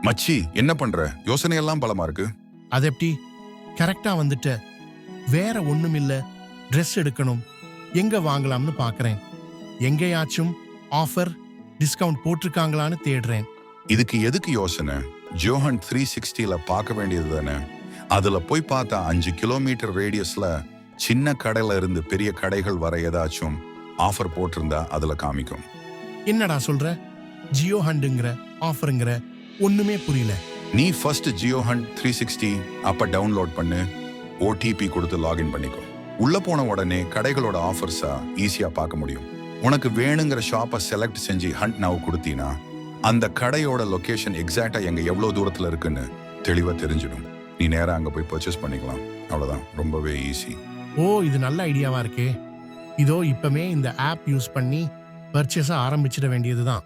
மச்சி, என்ன பண்ற? யோசனையெல்லாம் பலமா இருக்கு. அது எப்படி? கரெக்டா வந்துட்ட. வேற ஒண்ணுமில்ல, ட்ரெஸ் எடுக்கணும். எங்க வாங்கலாம்னு பாக்குறேன். எங்கேயாச்சும் ஆஃபர் டிஸ்கவுண்ட் போட்டிருக்காங்களான்னு தேடுறேன். இதுக்கு எதுக்கு யோசனை? ஜியோஹண்ட் 360ல பார்க்க வேண்டியது தானே. அதுல போய் பார்த்தா 5 கிலோமீட்டர் ரேடியஸ்ல சின்ன கடையில இருந்து பெரிய கடைகள் வர ஏதாச்சும் ஆஃபர் போட்டிருந்தா அதுல காமிக்கும். என்னடா சொல்ற? ஜியோ ஹண்டுங்கிற ஆஃபருங்கிற ஒண்ணுமே புரியல. நீ ஃபர்ஸ்ட் ஜியோஹண்ட் 360 அப்ப டவுன்லோட் பண்ணு. ஓடிபி கொடுத்து லாகின் பண்ணிக்கோ. உள்ள போன உடனே கடைகளோட ஆஃபர்ஸா ஈஸியா பார்க்க முடியும். உனக்கு வேணுங்கிற ஷாப்பை செலக்ட் செஞ்சு ஹண்ட் நவ் கொடுத்தீனா அந்த கடையோட லொகேஷன் எக்ஸாக்டா எங்க எவ்வளவு தூரத்துல இருக்குன்னு தெளிவா தெரிஞ்சிடும். நீ நேரா அங்க போய் பர்ச்சேஸ் பண்ணிக்கலாம். அவ்வளவுதான், ரொம்பவே ஈஸி. ஓ, இது நல்ல ஐடியாவா இருக்கே. இதோ இப்பமே இந்த ஆப் யூஸ் பண்ணி பர்ச்சேஸ ஆரம்பிச்சிட வேண்டியதுதான்.